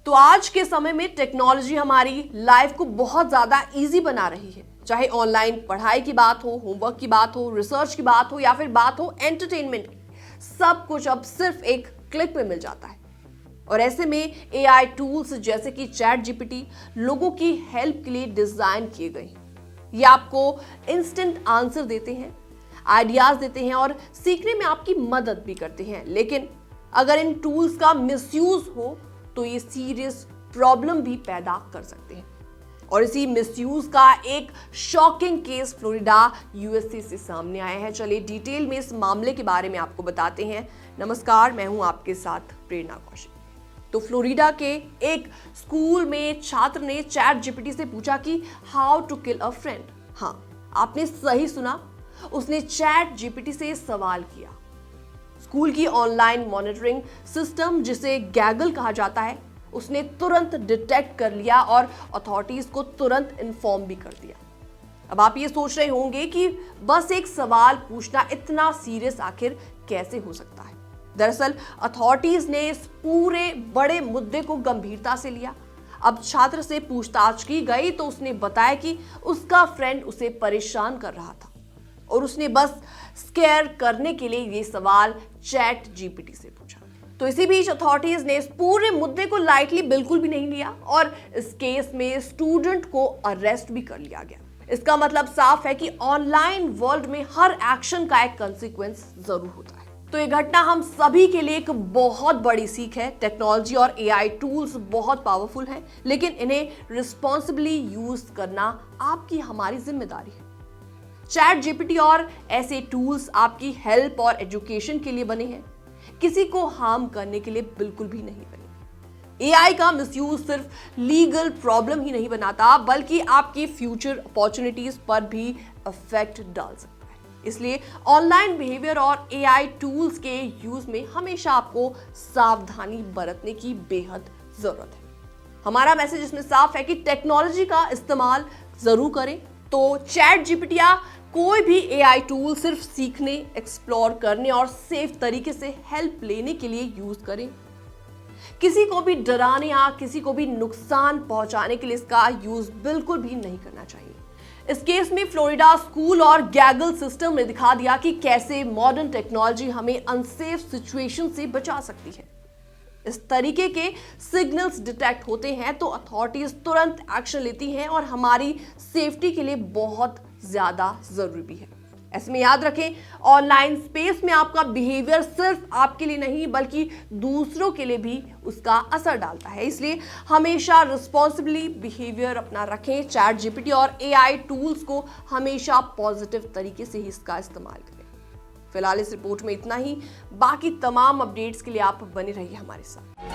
तो आज के समय में टेक्नोलॉजी हमारी लाइफ को बहुत ज्यादा इजी बना रही है। चाहे ऑनलाइन पढ़ाई की बात हो, होमवर्क की बात हो, रिसर्च की बात हो या फिर बात हो एंटरटेनमेंट की, सब कुछ अब सिर्फ एक क्लिक पे मिल जाता है। और ऐसे में एआई टूल्स जैसे कि चैट जीपीटी लोगों की हेल्प के लिए डिजाइन किए गए हैं। ये आपको इंस्टेंट आंसर देते हैं, आइडियाज देते हैं और सीखने में आपकी मदद भी करते हैं। लेकिन अगर इन टूल्स का मिसयूज हो तो ये सीरियस प्रॉब्लम भी पैदा कर सकते हैं। और इसी मिसयूज का एक शॉकिंग केस फ्लोरिडा यूएसए से सामने आया है। चलिए डिटेल में इस मामले के बारे में आपको बताते हैं। नमस्कार, मैं हूं आपके साथ प्रेरणा कौशिक। तो फ्लोरिडा के एक स्कूल में छात्र ने चैट जीपीटी से पूछा कि how to kill a friend. हाँ, आपने सही सुना, उसने चैट जीपीटी से सवाल किया। स्कूल की ऑनलाइन मॉनिटरिंग सिस्टम जिसे गैगल कहा जाता है, उसने तुरंत डिटेक्ट कर लिया और अथॉरिटीज को तुरंत इन्फॉर्म भी कर दिया। अब आप ये सोच रहे होंगे कि बस एक सवाल पूछना इतना सीरियस आखिर कैसे हो सकता है। दरअसल अथॉरिटीज ने इस पूरे बड़े मुद्दे को गंभीरता से लिया। अब छात्र से पूछताछ की गई तो उसने बताया कि उसका फ्रेंड उसे परेशान कर रहा था और उसने बस स्केयर करने के लिए ये सवाल चैट जीपीटी से पूछा। तो इसी बीच अथॉरिटीज ने इस पूरे मुद्दे को लाइटली बिल्कुल भी नहीं लिया और इस केस में स्टूडेंट को अरेस्ट भी कर लिया गया। इसका मतलब साफ है कि ऑनलाइन वर्ल्ड में हर एक्शन का एक कंसिक्वेंस जरूर होता है। तो ये घटना हम सभी के लिए एक बहुत बड़ी सीख है। टेक्नोलॉजी और एआई टूल्स बहुत पावरफुल हैं, लेकिन इन्हें रिस्पॉन्सिबली यूज करना आपकी हमारी जिम्मेदारी है। चैट जीपीटी और ऐसे टूल्स आपकी हेल्प और एजुकेशन के लिए बने हैं, किसी को हार्म करने के लिए बिल्कुल भी नहीं बने। एआई का मिसयूज सिर्फ लीगल प्रॉब्लम ही नहीं बनाता, बल्कि आपकी फ्यूचर अपॉर्चुनिटीज पर भी इफेक्ट डाल सकता है। इसलिए ऑनलाइन बिहेवियर और एआई टूल्स के यूज में हमेशा आपको सावधानी बरतने की बेहद जरूरत है। हमारा मैसेज इसमें साफ है कि टेक्नोलॉजी का इस्तेमाल जरूर करें। तो चैट जीपीटी या कोई भी एआई टूल सिर्फ सीखने, एक्सप्लोर करने और सेफ तरीके से हेल्प लेने के लिए यूज करें। किसी को भी डराने या किसी को भी नुकसान पहुंचाने के लिए इसका यूज बिल्कुल भी नहीं करना चाहिए। इस केस में फ्लोरिडा स्कूल और गैगल सिस्टम ने दिखा दिया कि कैसे मॉडर्न टेक्नोलॉजी हमें अनसेफ सिचुएशन से बचा सकती है। इस तरीके के सिग्नल्स डिटेक्ट होते हैं तो अथॉरिटीज तुरंत एक्शन लेती हैं और हमारी सेफ्टी के लिए बहुत ज्यादा जरूरी भी है। ऐसे में याद रखें, ऑनलाइन स्पेस में आपका बिहेवियर सिर्फ आपके लिए नहीं बल्कि दूसरों के लिए भी उसका असर डालता है। इसलिए हमेशा रिस्पॉन्सिबली बिहेवियर अपना रखें। चैट जीपीटी और एआई टूल्स को हमेशा पॉजिटिव तरीके से ही इसका इस्तेमाल करें। फिलहाल इस रिपोर्ट में इतना ही। बाकी तमाम अपडेट्स के लिए आप बने रहिए हमारे साथ।